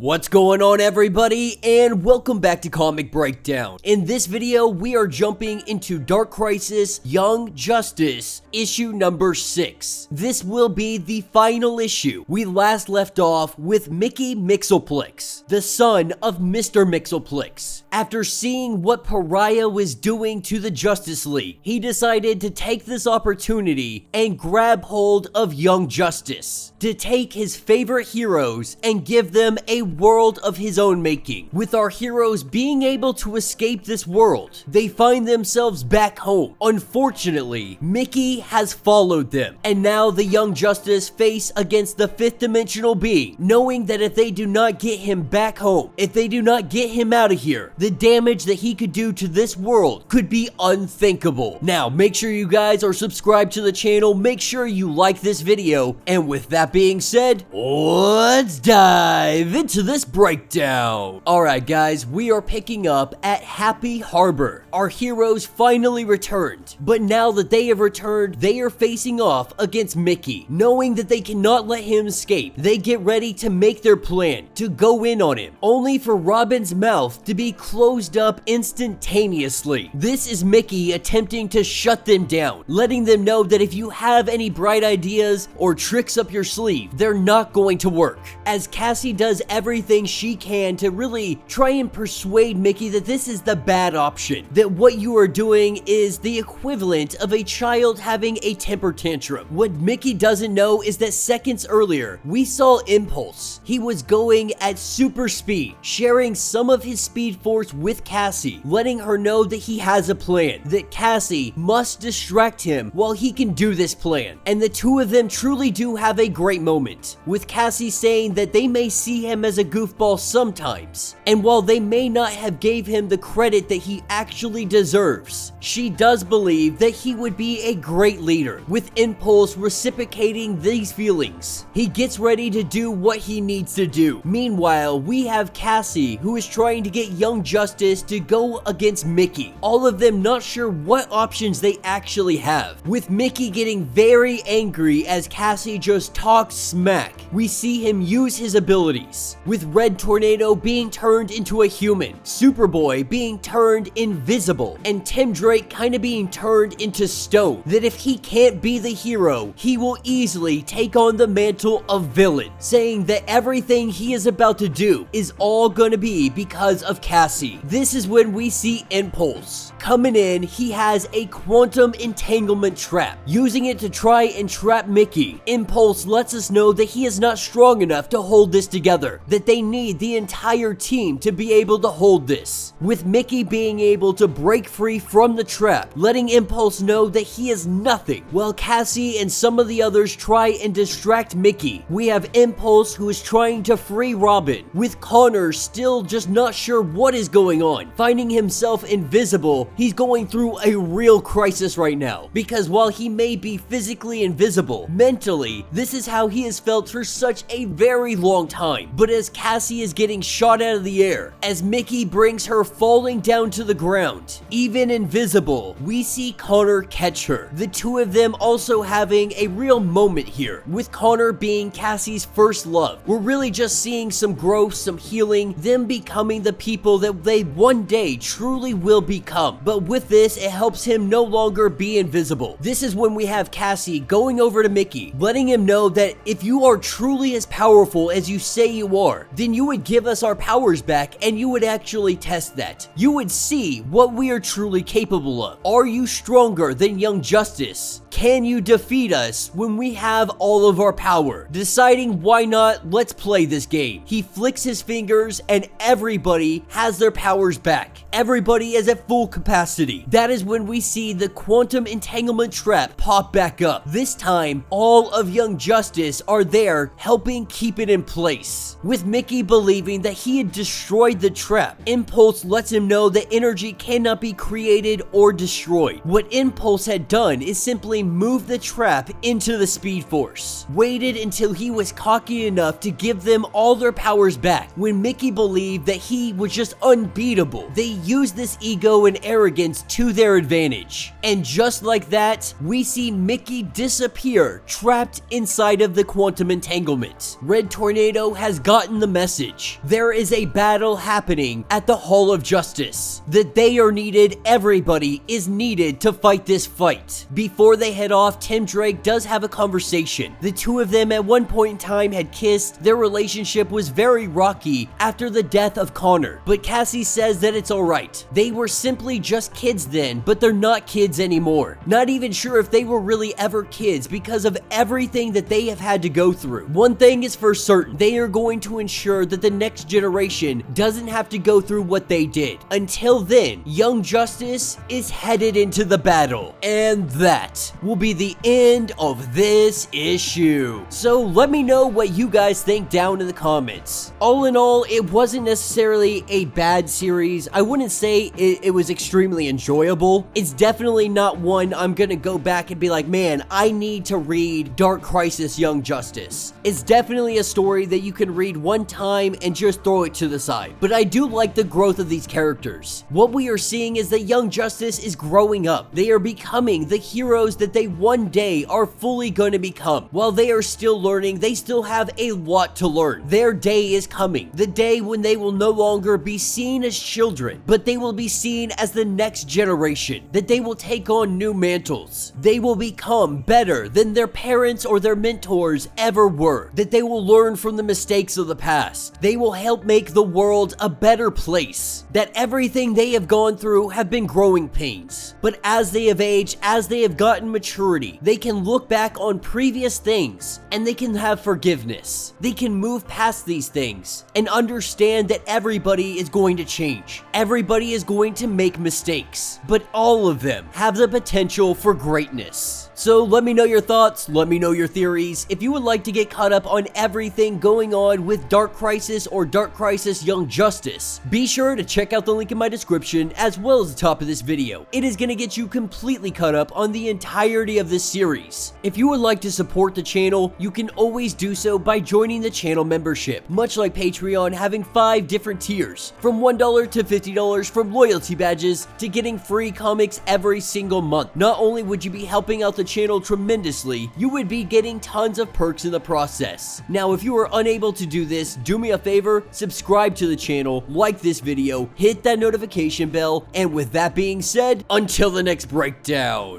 What's going on, everybody, and welcome back to Comic Breakdown. In this video, we are jumping into Dark Crisis Young Justice issue number 6. This will be the final issue. We last left off with Mickey Mxyzptlk, the son of Mr. Mxyzptlk. After seeing what Pariah was doing to the Justice League, he decided to take this opportunity and grab hold of Young Justice to take his favorite heroes and give them a world of his own making. With our heroes being able to escape this world, they find themselves back home. Unfortunately, Mickey has followed them, and now the Young Justice face against the fifth dimensional being, knowing that if they do not get him back home, if they do not get him out of here, the damage that he could do to this world could be unthinkable. Now, make sure you guys are subscribed to the channel, make sure you like this video, and with that being said, let's dive into this breakdown. Alright guys, we are picking up at Happy Harbor. Our heroes finally returned, but now that they have returned, they are facing off against Mickey. Knowing that they cannot let him escape, they get ready to make their plan, to go in on him, only for Robin's mouth to be closed up instantaneously. This is Mickey attempting to shut them down, letting them know that if you have any bright ideas or tricks up your sleeve, they're not going to work. As Cassie does everything she can to really try and persuade Mickey that this is the bad option, that what you are doing is the equivalent of a child having a temper tantrum. What Mickey doesn't know is that seconds earlier, we saw Impulse. He was going at super speed, sharing some of his speed force with Cassie, letting her know that he has a plan, that Cassie must distract him while he can do this plan. And the two of them truly do have a great moment, with Cassie saying that they may see him as a goofball sometimes, and while they may not have gave him the credit that he actually deserves, she does believe that he would be a great leader. With Impulse reciprocating these feelings, he gets ready to do what he needs to do. Meanwhile, we have Cassie, who is trying to get Young Justice to go against Mickey, all of them not sure what options they actually have, with Mickey getting very angry as Cassie just talks smack. We see him use his abilities, with Red Tornado being turned into a human, Superboy being turned invisible, and Tim Drake kind of being turned into stone, that if he can't be the hero, he will easily take on the mantle of villain, saying that everything he is about to do is all gonna be because of Cassie. This is when we see Impulse. Coming in, he has a quantum entanglement trap, using it to try and trap Mickey. Impulse lets us know that he is not strong enough to hold this together, that they need the entire team to be able to hold this, with Mickey being able to break free from the trap, letting Impulse know that he is nothing, while Cassie and some of the others try and distract Mickey. We have Impulse, who is trying to free Robin, with Connor still just not sure what is going on. Finding himself invisible, he's going through a real crisis right now, because while he may be physically invisible, mentally, this is how he has felt for such a very long time. But as Cassie is getting shot out of the air, as Mickey brings her falling down to the ground, even invisible, we see Connor catch her. The two of them also having a real moment here, with Connor being Cassie's first love. We're really just seeing some growth, some healing, them becoming the people that they one day truly will become. But with this, it helps him no longer be invisible. This is when we have Cassie going over to Mickey, letting him know that if you are truly as powerful as you say you are, then you would give us our powers back and you would actually test that. You would see what we are truly capable of. Are you stronger than Young Justice? Can you defeat us when we have all of our power? Deciding why not, let's play this game. He flicks his fingers and everybody has their powers back. Everybody is at full capacity. That is when we see the quantum entanglement trap pop back up. This time, all of Young Justice are there helping keep it in place, with Mickey believing that he had destroyed the trap. Impulse lets him know that energy cannot be created or destroyed. What Impulse had done is simply move the trap into the Speed Force, waited until he was cocky enough to give them all their powers back. When Mickey believed that he was just unbeatable, they used this ego and arrogance to their advantage. And just like that, we see Mickey disappear, trapped inside of the quantum entanglement. Red Tornado has gotten gotten the message. There is a battle happening at the Hall of Justice. That they are needed, everybody is needed to fight this fight. Before they head off, Tim Drake does have a conversation. The two of them at one point in time had kissed. Their relationship was very rocky after the death of Connor, but Cassie says that it's alright. They were simply just kids then, but they're not kids anymore. Not even sure if they were really ever kids because of everything that they have had to go through. One thing is for certain, they are going to ensure that the next generation doesn't have to go through what they did. Until then, Young Justice is headed into the battle. And that will be the end of this issue. So let me know what you guys think down in the comments. All in all, it wasn't necessarily a bad series. I wouldn't say it was extremely enjoyable. It's definitely not one I'm gonna go back and be like, man, I need to read Dark Crisis Young Justice. It's definitely a story that you can read one time and just throw it to the side. But I do like the growth of these characters. What we are seeing is that Young Justice is growing up. They are becoming the heroes that they one day are fully going to become. While they are still learning, they still have a lot to learn. Their day is coming. The day when they will no longer be seen as children, but they will be seen as the next generation. That they will take on new mantles. They will become better than their parents or their mentors ever were. That they will learn from the mistakes of the past. They will help make the world a better place. That everything they have gone through have been growing pains. But as they have aged, as they have gotten maturity, they can look back on previous things and they can have forgiveness. They can move past these things and understand that everybody is going to change. Everybody is going to make mistakes, but all of them have the potential for greatness. So let me know your thoughts, let me know your theories. If you would like to get caught up on everything going on with Dark Crisis or Dark Crisis Young Justice, be sure to check out the link in my description as well as the top of this video. It is going to get you completely caught up on the entirety of this series. If you would like to support the channel, you can always do so by joining the channel membership. Much like Patreon, having 5 different tiers, from $1 to $50, from loyalty badges to getting free comics every single month. Not only would you be helping out the channel tremendously, you would be getting tons of perks in the process. Now, if you are unable to do this, do me a favor, subscribe to the channel, like this video, hit that notification bell, and with that being said, until the next breakdown.